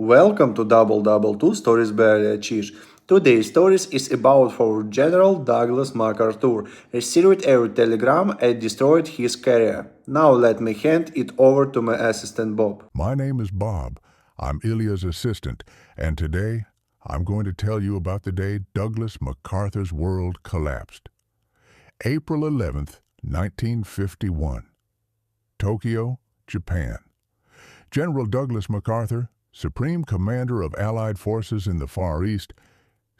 Welcome to Double Double Two Stories by Cheese. Today's stories is about for General Douglas MacArthur received a telegram and destroyed his career. Now let me hand it over to my assistant Bob. My name is Bob. I'm Ilya's assistant, and today I'm going to tell you about the day Douglas MacArthur's world collapsed. April 11th, 1951. Tokyo, Japan. General Douglas MacArthur, Supreme Commander of Allied forces in the Far East,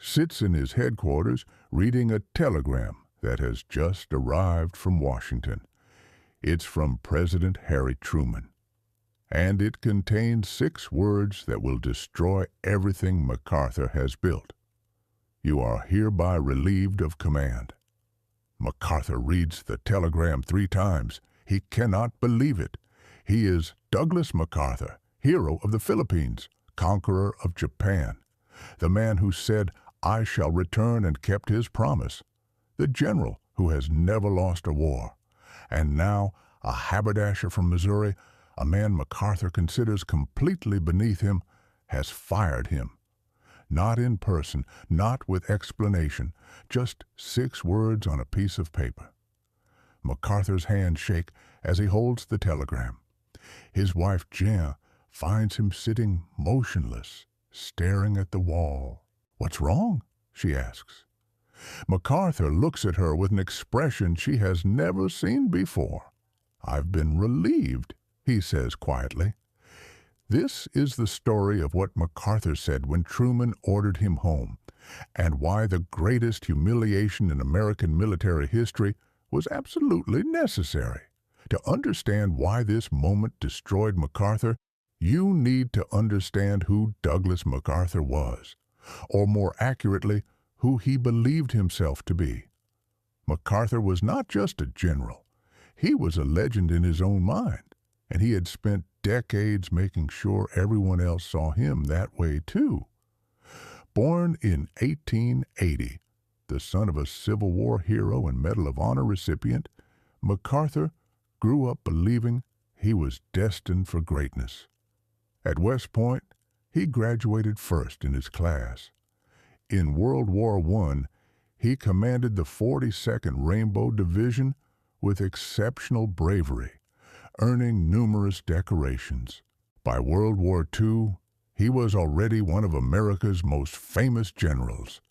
sits in his headquarters reading a telegram that has just arrived from Washington. It's from President Harry Truman, and it contains 6 words that will destroy everything MacArthur has built. You are hereby relieved of command. MacArthur reads the telegram 3 times. He cannot believe it. He is Douglas MacArthur, hero of the Philippines, conqueror of Japan, the man who said, "I shall return," and kept his promise, the general who has never lost a war, and now a haberdasher from Missouri, a man MacArthur considers completely beneath him, has fired him. Not in person, not with explanation, just 6 words on a piece of paper. MacArthur's hands shake as he holds the telegram. His wife Jean finds him sitting motionless, staring at the wall. "What's wrong?" she asks. MacArthur looks at her with an expression she has never seen before. "I've been relieved," he says quietly. This is the story of what MacArthur said when Truman ordered him home, and why the greatest humiliation in American military history was absolutely necessary. To understand why this moment destroyed MacArthur, you need to understand who Douglas MacArthur was, or more accurately, who he believed himself to be. MacArthur was not just a general. He was a legend in his own mind, and he had spent decades making sure everyone else saw him that way too. Born in 1880, the son of a Civil War hero and Medal of Honor recipient, MacArthur grew up believing he was destined for greatness. At West Point, he graduated first in his class. In World War I, he commanded the 42nd Rainbow Division with exceptional bravery, earning numerous decorations. By World War II, he was already one of America's most famous generals.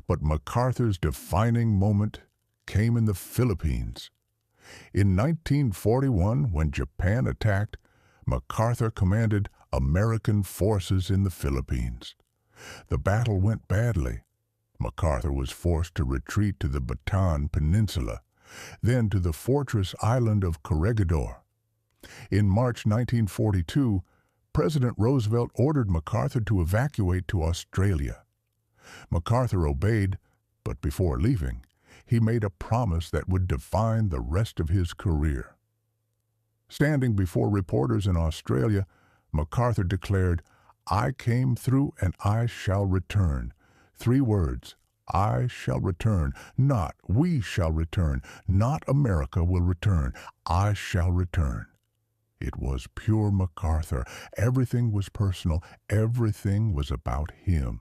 But MacArthur's defining moment came in the Philippines. In 1941, when Japan attacked, MacArthur commanded American forces in the Philippines. The battle went badly. MacArthur was forced to retreat to the Bataan Peninsula, then to the fortress island of Corregidor. In March 1942, President Roosevelt ordered MacArthur to evacuate to Australia. MacArthur obeyed, but before leaving, he made a promise that would define the rest of his career. Standing before reporters in Australia, MacArthur declared, "I came through and I shall return." 3 words, I shall return, not we shall return, not America will return, I shall return. It was pure MacArthur. Everything was personal. Everything was about him.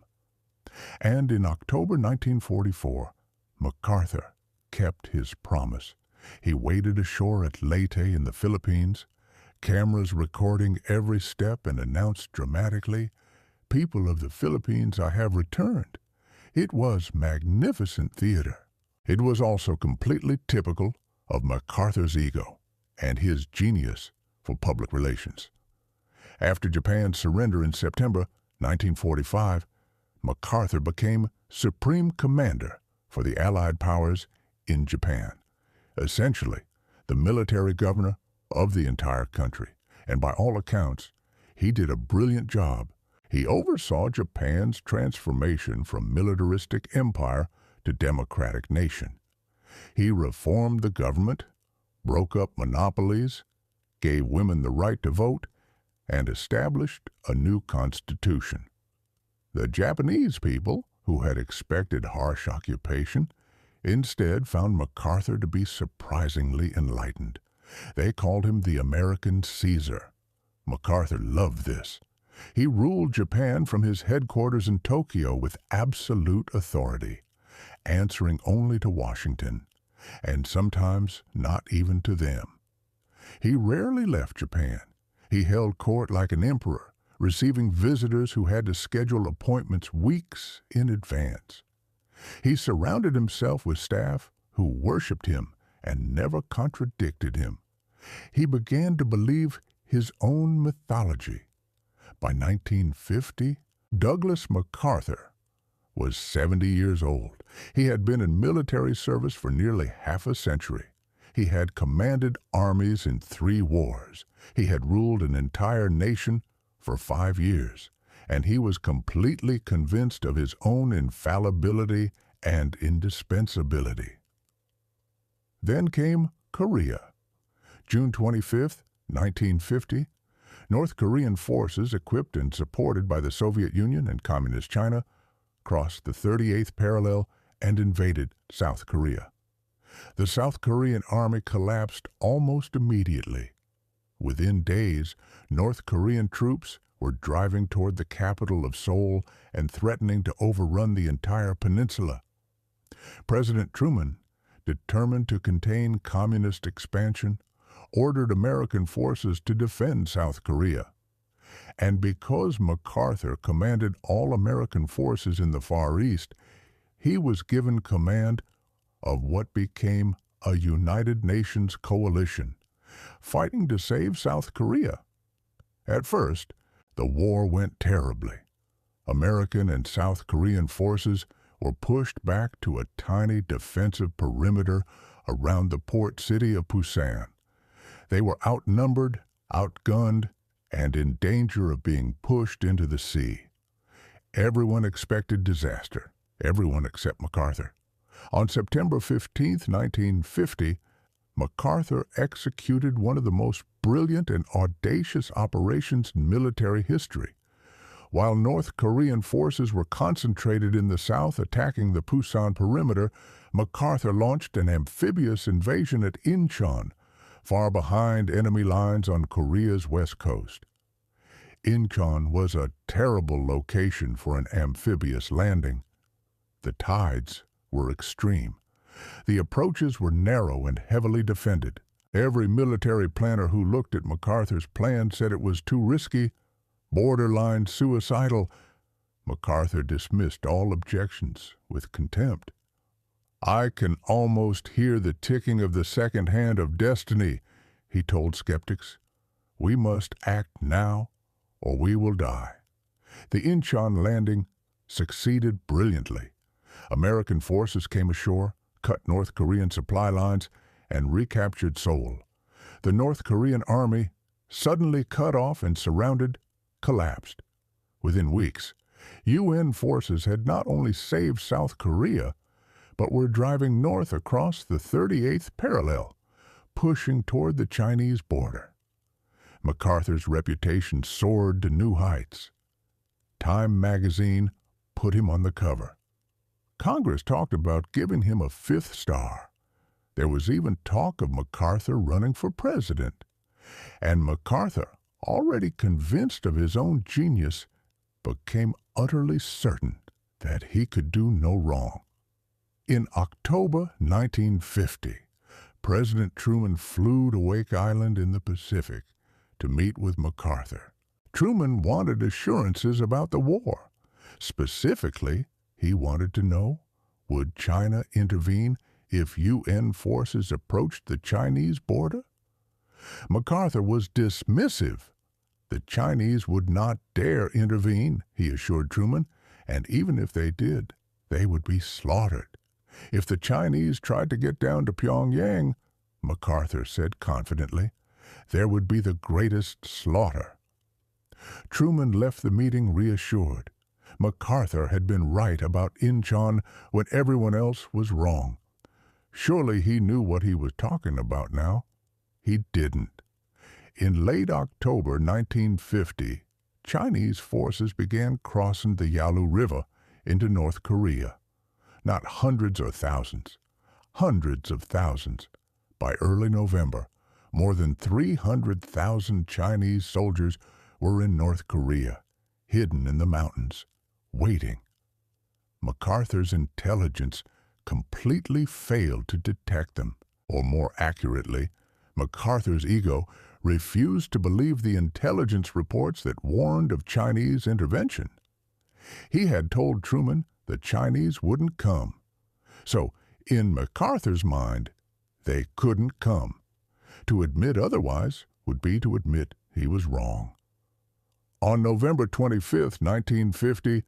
And in October 1944, MacArthur kept his promise. He waded ashore at Leyte in the Philippines, cameras recording every step, and announced dramatically, "People of the Philippines, I have returned." It was magnificent theater. It was also completely typical of MacArthur's ego and his genius for public relations. After Japan's surrender in September 1945, MacArthur became Supreme Commander for the Allied powers in Japan, essentially the military governor of the entire country, and by all accounts, he did a brilliant job. He oversaw Japan's transformation from militaristic empire to democratic nation. He reformed the government, broke up monopolies, gave women the right to vote, and established a new constitution. The Japanese people, who had expected harsh occupation, instead found MacArthur to be surprisingly enlightened. They called him the American Caesar. MacArthur loved this. He ruled Japan from his headquarters in Tokyo with absolute authority, answering only to Washington, and sometimes not even to them. He rarely left Japan. He held court like an emperor, receiving visitors who had to schedule appointments weeks in advance. He surrounded himself with staff who worshipped him and never contradicted him. He began to believe his own mythology. By 1950, Douglas MacArthur was 70 years old. He had been in military service for nearly half a century. He had commanded armies in 3 wars. He had ruled an entire nation for 5 years, and he was completely convinced of his own infallibility and indispensability. Then came Korea. June 25, 1950, North Korean forces, equipped and supported by the Soviet Union and Communist China, crossed the 38th parallel and invaded South Korea. The South Korean army collapsed almost immediately. Within days, North Korean troops were driving toward the capital of Seoul and threatening to overrun the entire peninsula. President Truman, determined to contain communist expansion, ordered American forces to defend South Korea. And because MacArthur commanded all American forces in the Far East, he was given command of what became a United Nations coalition, fighting to save South Korea. At first, the war went terribly. American and South Korean forces were pushed back to a tiny defensive perimeter around the port city of Busan. They were outnumbered, outgunned, and in danger of being pushed into the sea. Everyone expected disaster, everyone except MacArthur. On September 15, 1950, MacArthur executed one of the most brilliant and audacious operations in military history. While North Korean forces were concentrated in the south attacking the Busan perimeter, MacArthur launched an amphibious invasion at Incheon, far behind enemy lines on Korea's west coast. Incheon was a terrible location for an amphibious landing. The tides were extreme. The approaches were narrow and heavily defended. Every military planner who looked at MacArthur's plan said it was too risky, borderline suicidal. MacArthur dismissed all objections with contempt. "I can almost hear the ticking of the second hand of destiny," he told skeptics. "We must act now, or we will die." The Incheon landing succeeded brilliantly. American forces came ashore, cut North Korean supply lines, and recaptured Seoul. The North Korean army, suddenly cut off and surrounded, collapsed. Within weeks, UN forces had not only saved South Korea, but were driving north across the 38th parallel, pushing toward the Chinese border. MacArthur's reputation soared to new heights. Time magazine put him on the cover. Congress talked about giving him a 5th star. There was even talk of MacArthur running for president. And MacArthur, already convinced of his own genius, became utterly certain that he could do no wrong. In October 1950, President Truman flew to Wake Island in the Pacific to meet with MacArthur. Truman wanted assurances about the war. Specifically, he wanted to know, would China intervene if UN forces approached the Chinese border? MacArthur was dismissive. The Chinese would not dare intervene, he assured Truman, and even if they did, they would be slaughtered. If the Chinese tried to get down to Pyongyang, MacArthur said confidently, there would be the greatest slaughter. Truman left the meeting reassured. MacArthur had been right about Incheon when everyone else was wrong. Surely he knew what he was talking about now. He didn't. In late October 1950, Chinese forces began crossing the Yalu River into North Korea. Not hundreds or thousands, hundreds of thousands. By early November, more than 300,000 Chinese soldiers were in North Korea, hidden in the mountains, waiting. MacArthur's intelligence completely failed to detect them, or more accurately, MacArthur's ego refused to believe the intelligence reports that warned of Chinese intervention. He had told Truman the Chinese wouldn't come. So, in MacArthur's mind, they couldn't come. To admit otherwise would be to admit he was wrong. On November 25, 1950,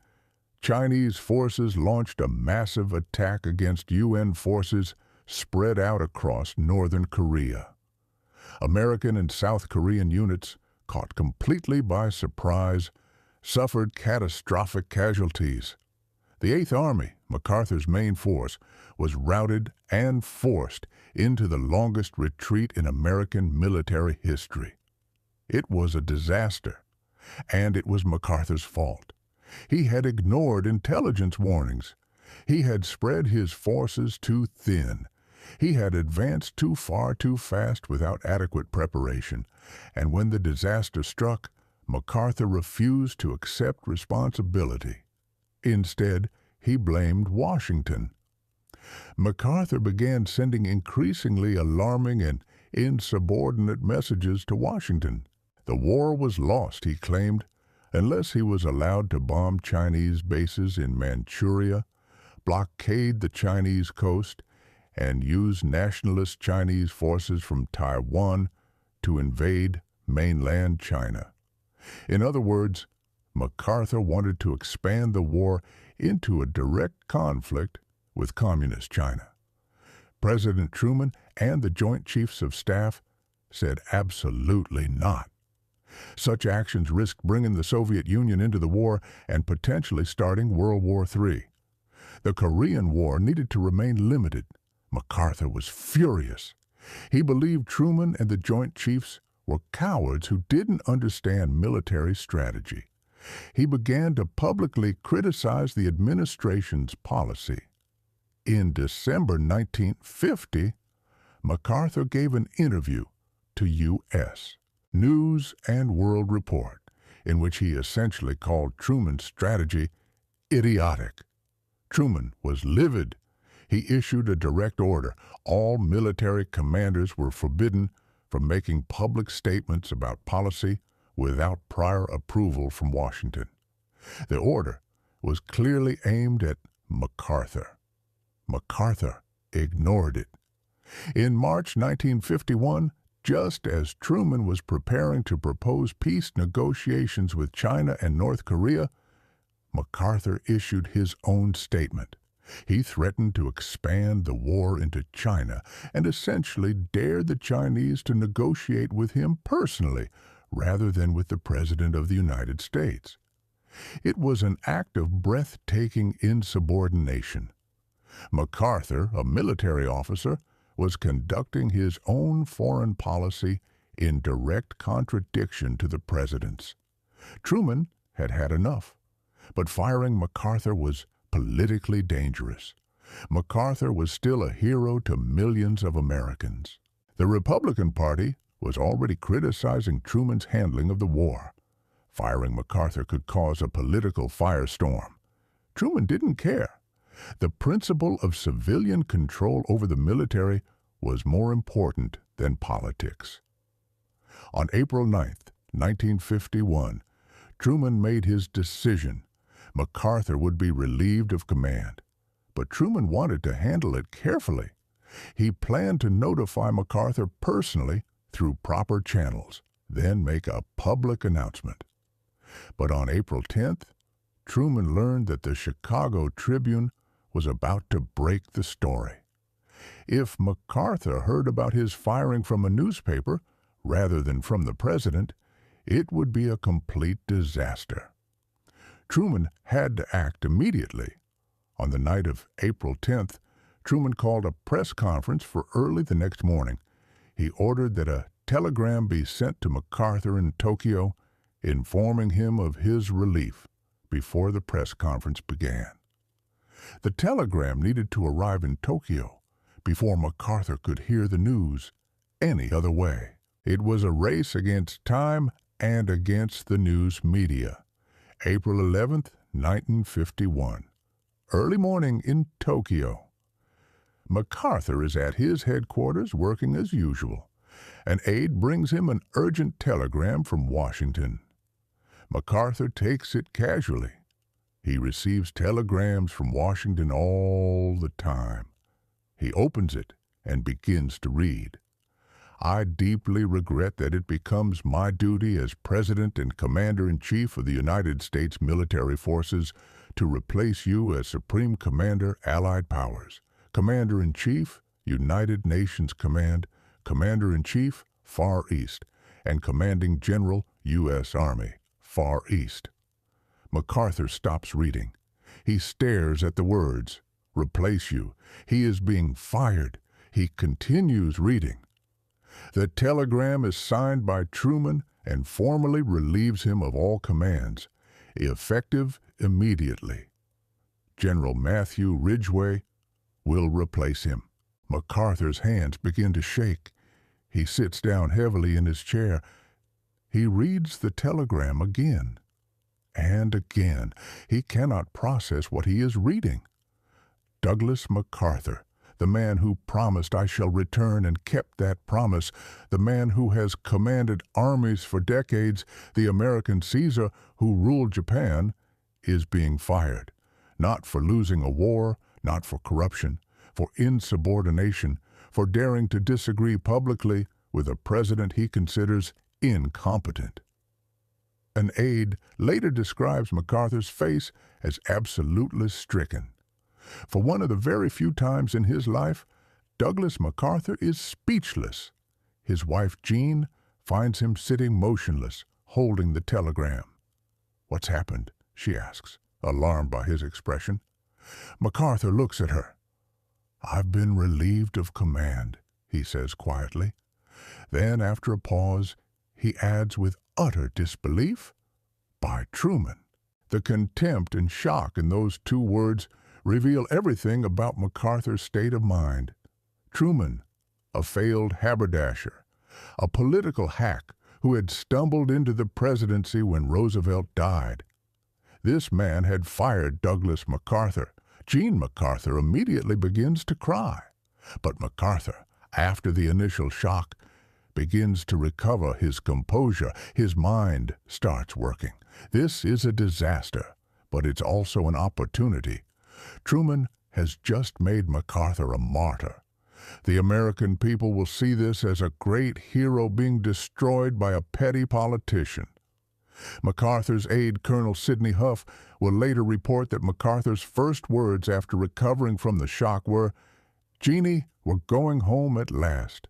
Chinese forces launched a massive attack against UN forces spread out across northern Korea. American and South Korean units, caught completely by surprise, suffered catastrophic casualties. The Eighth Army, MacArthur's main force, was routed and forced into the longest retreat in American military history. It was a disaster, and it was MacArthur's fault. He had ignored intelligence warnings. He had spread his forces too thin. He had advanced too far too fast without adequate preparation, and when the disaster struck, MacArthur refused to accept responsibility. Instead, he blamed Washington. MacArthur began sending increasingly alarming and insubordinate messages to Washington. The war was lost, he claimed, unless he was allowed to bomb Chinese bases in Manchuria, blockade the Chinese coast, and use nationalist Chinese forces from Taiwan to invade mainland China. In other words, MacArthur wanted to expand the war into a direct conflict with Communist China. President Truman and the Joint Chiefs of Staff said absolutely not. Such actions risked bringing the Soviet Union into the war and potentially starting World War III. The Korean War needed to remain limited. MacArthur was furious. He believed Truman and the Joint Chiefs were cowards who didn't understand military strategy. He began to publicly criticize the administration's policy. In December 1950, MacArthur gave an interview to U.S. News and World Report, in which he essentially called Truman's strategy idiotic. Truman was livid. He issued a direct order. All military commanders were forbidden from making public statements about policy without prior approval from Washington. The order was clearly aimed at MacArthur. MacArthur ignored it. In March 1951, just as Truman was preparing to propose peace negotiations with China and North Korea, MacArthur issued his own statement. He threatened to expand the war into China and essentially dared the Chinese to negotiate with him personally rather than with the President of the United States. It was an act of breathtaking insubordination. MacArthur, a military officer, was conducting his own foreign policy in direct contradiction to the President's. Truman had had enough, but firing MacArthur was politically dangerous. MacArthur was still a hero to millions of Americans. The Republican Party was already criticizing Truman's handling of the war. Firing MacArthur could cause a political firestorm. Truman didn't care. The principle of civilian control over the military was more important than politics. On April 9, 1951, Truman made his decision. MacArthur would be relieved of command. But Truman wanted to handle it carefully. He planned to notify MacArthur personally through proper channels, then make a public announcement. But on April 10th, Truman learned that the Chicago Tribune was about to break the story. If MacArthur heard about his firing from a newspaper rather than from the President, it would be a complete disaster. Truman had to act immediately. On the night of April 10th, Truman called a press conference for early the next morning. He ordered that a telegram be sent to MacArthur in Tokyo, informing him of his relief before the press conference began. The telegram needed to arrive in Tokyo before MacArthur could hear the news any other way. It was a race against time and against the news media. April 11th, 1951. Early morning in Tokyo. MacArthur is at his headquarters working as usual. An aide brings him an urgent telegram from Washington. MacArthur takes it casually. He receives telegrams from Washington all the time. He opens it and begins to read. I deeply regret that it becomes my duty as President and Commander-in-Chief of the United States Military Forces to replace you as Supreme Commander, Allied Powers, Commander-in-Chief, United Nations Command, Commander-in-Chief, Far East, and Commanding General, U.S. Army, Far East. MacArthur stops reading. He stares at the words, replace you. He is being fired. He continues reading. The telegram is signed by Truman and formally relieves him of all commands, effective immediately. General Matthew Ridgway will replace him. MacArthur's hands begin to shake. He sits down heavily in his chair. He reads the telegram again and again. He cannot process what he is reading. Douglas MacArthur, the man who promised I shall return and kept that promise, the man who has commanded armies for decades, the American Caesar who ruled Japan, is being fired, not for losing a war, not for corruption, for insubordination, for daring to disagree publicly with a president he considers incompetent. An aide later describes MacArthur's face as absolutely stricken. For one of the very few times in his life, Douglas MacArthur is speechless. His wife, Jean, finds him sitting motionless, holding the telegram. What's happened? She asks, alarmed by his expression. MacArthur looks at her. I've been relieved of command, he says quietly. Then, after a pause, he adds with utter disbelief, by Truman. The contempt and shock in those two words reveal everything about MacArthur's state of mind. Truman, a failed haberdasher, a political hack who had stumbled into the presidency when Roosevelt died. This man had fired Douglas MacArthur. Jean MacArthur immediately begins to cry. But MacArthur, after the initial shock, begins to recover his composure. His mind starts working. This is a disaster, but it's also an opportunity. Truman has just made MacArthur a martyr. The American people will see this as a great hero being destroyed by a petty politician. MacArthur's aide, Colonel Sidney Huff, will later report that MacArthur's first words after recovering from the shock were, "Jeannie, we're going home at last."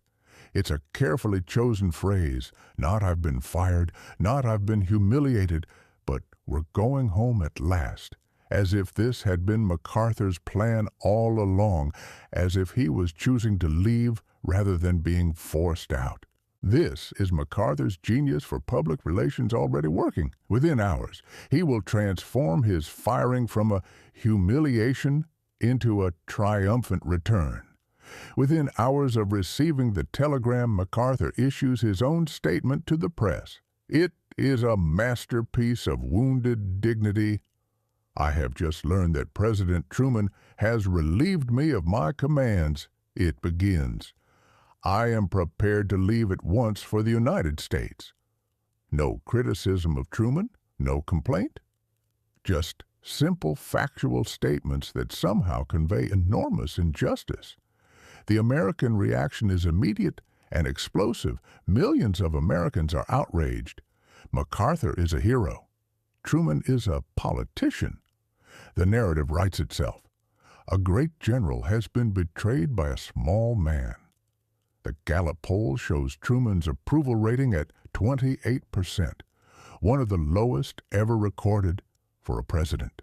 It's a carefully chosen phrase, not "I've been fired," not "I've been humiliated," but "we're going home at last," as if this had been MacArthur's plan all along, as if he was choosing to leave rather than being forced out. This is MacArthur's genius for public relations already working. Within hours, he will transform his firing from a humiliation into a triumphant return. Within hours of receiving the telegram, MacArthur issues his own statement to the press. It is a masterpiece of wounded dignity. I have just learned that President Truman has relieved me of my commands. It begins. I am prepared to leave at once for the United States. No criticism of Truman, no complaint. Just simple factual statements that somehow convey enormous injustice. The American reaction is immediate and explosive. Millions of Americans are outraged. MacArthur is a hero. Truman is a politician. The narrative writes itself. A great general has been betrayed by a small man. The Gallup poll shows Truman's approval rating at 28%, one of the lowest ever recorded for a president.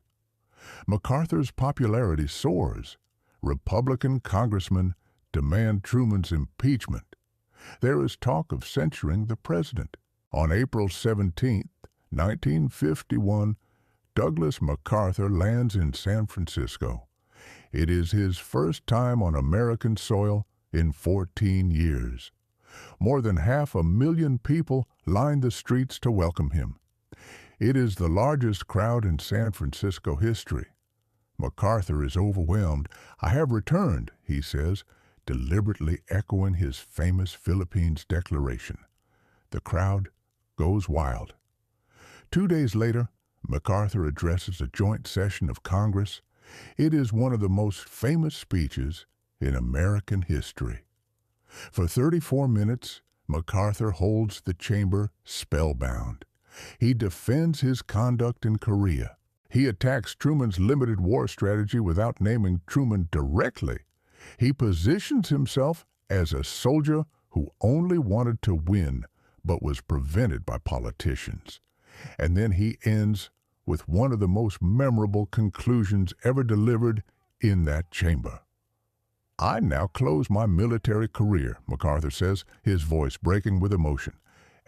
MacArthur's popularity soars. Republican congressmen demand Truman's impeachment. There is talk of censuring the president. On April 17, 1951, Douglas MacArthur lands in San Francisco. It is his first time on American soil in 14 years. More than 500,000 people line the streets to welcome him. It is the largest crowd in San Francisco history. MacArthur is overwhelmed. I have returned, he says, deliberately echoing his famous Philippines declaration. The crowd goes wild. 2 days later, MacArthur addresses a joint session of Congress. It is one of the most famous speeches in American history. For 34 minutes, MacArthur holds the chamber spellbound. He defends his conduct in Korea. He attacks Truman's limited war strategy without naming Truman directly. He positions himself as a soldier who only wanted to win but was prevented by politicians. And then he ends with one of the most memorable conclusions ever delivered in that chamber. I now close my military career, MacArthur says, his voice breaking with emotion,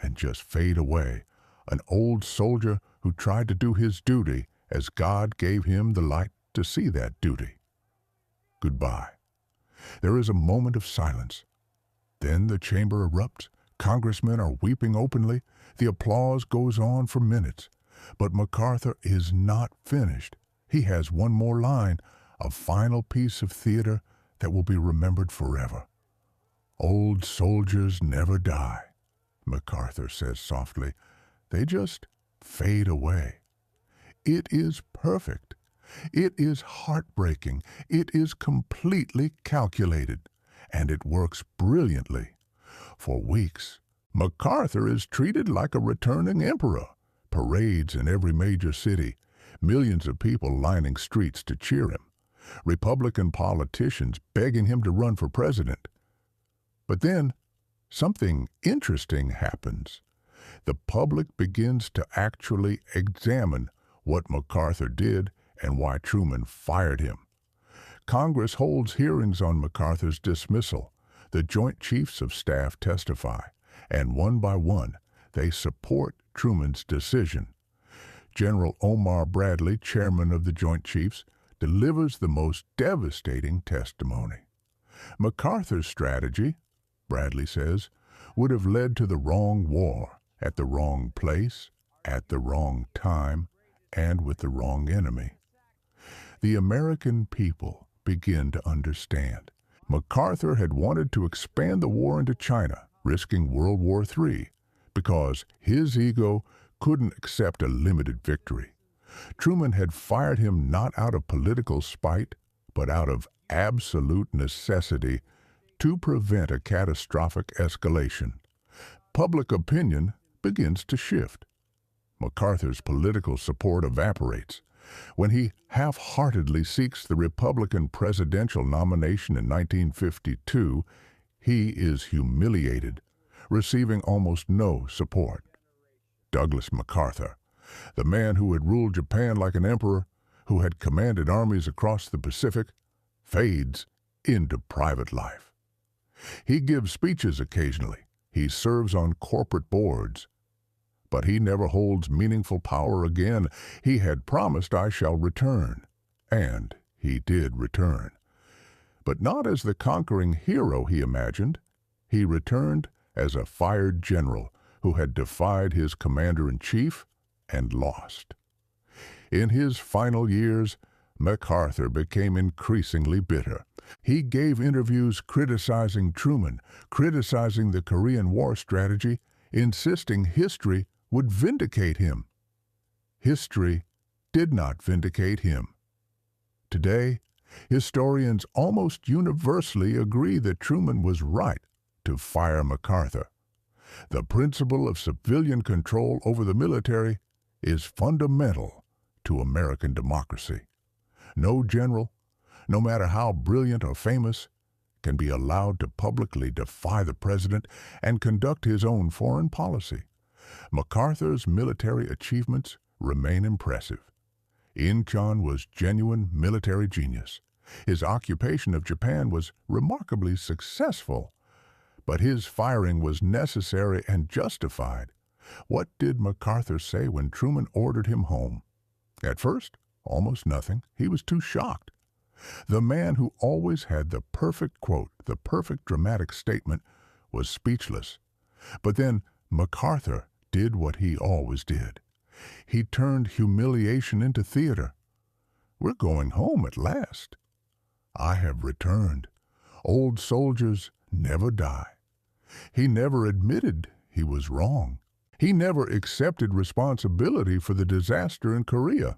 and just fade away, an old soldier who tried to do his duty as God gave him the light to see that duty. Goodbye. There is a moment of silence. Then the chamber erupts. Congressmen are weeping openly. The applause goes on for minutes. But MacArthur is not finished. He has one more line, a final piece of theater that will be remembered forever. Old soldiers never die, MacArthur says softly. They just fade away. It is perfect. It is heartbreaking. It is completely calculated. And it works brilliantly. For weeks, MacArthur is treated like a returning emperor. Parades in every major city. Millions of people lining streets to cheer him. Republican politicians begging him to run for president. But then, something interesting happens. The public begins to actually examine what MacArthur did and why Truman fired him. Congress holds hearings on MacArthur's dismissal. The Joint Chiefs of Staff testify, and one by one, they support Truman's decision. General Omar Bradley, chairman of the Joint Chiefs, delivers the most devastating testimony. MacArthur's strategy, Bradley says, would have led to the wrong war, at the wrong place, at the wrong time, and with the wrong enemy. The American people begin to understand. MacArthur had wanted to expand the war into China, risking World War III, because his ego couldn't accept a limited victory. Truman had fired him not out of political spite, but out of absolute necessity to prevent a catastrophic escalation. Public opinion begins to shift. MacArthur's political support evaporates. When he half-heartedly seeks the Republican presidential nomination in 1952, he is humiliated, receiving almost no support. Douglas MacArthur, the man who had ruled Japan like an emperor, who had commanded armies across the Pacific, fades into private life. He gives speeches occasionally. He serves on corporate boards. But he never holds meaningful power again. He had promised, "I shall return." And he did return. But not as the conquering hero he imagined. He returned as a fired general who had defied his commander-in-chief and lost. In his final years, MacArthur became increasingly bitter. He gave interviews criticizing Truman, criticizing the Korean War strategy, insisting history would vindicate him. History did not vindicate him. Today, historians almost universally agree that Truman was right to fire MacArthur. The principle of civilian control over the military is fundamental to American democracy. No general, no matter how brilliant or famous, can be allowed to publicly defy the president and conduct his own foreign policy. MacArthur's military achievements remain impressive. Incheon was genuine military genius. His occupation of Japan was remarkably successful, but his firing was necessary and justified. What did MacArthur say when Truman ordered him home? At first, almost nothing. He was too shocked. The man who always had the perfect quote, the perfect dramatic statement, was speechless. But then MacArthur did what he always did. He turned humiliation into theater. We're going home at last. I have returned. Old soldiers never die. He never admitted he was wrong. He never accepted responsibility for the disaster in Korea.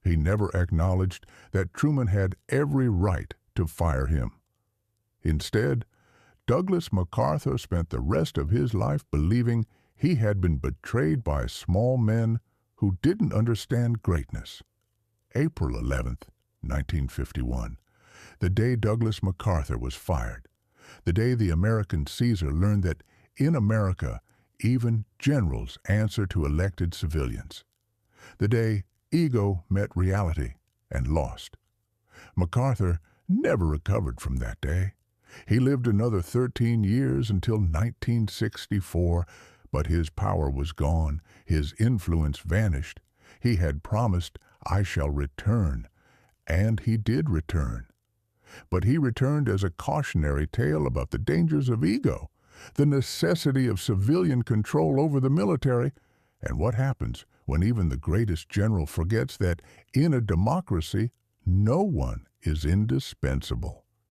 He never acknowledged that Truman had every right to fire him. Instead, Douglas MacArthur spent the rest of his life believing he had been betrayed by small men who didn't understand greatness. April 11th, 1951, the day Douglas MacArthur was fired, the day the American Caesar learned that in America, even generals answer to elected civilians, the day ego met reality and lost. MacArthur never recovered from that day. He lived another 13 years until 1964, but his power was gone, his influence vanished. He had promised, "I shall return," and he did return. But he returned as a cautionary tale about the dangers of ego, the necessity of civilian control over the military, and what happens when even the greatest general forgets that in a democracy, no one is indispensable.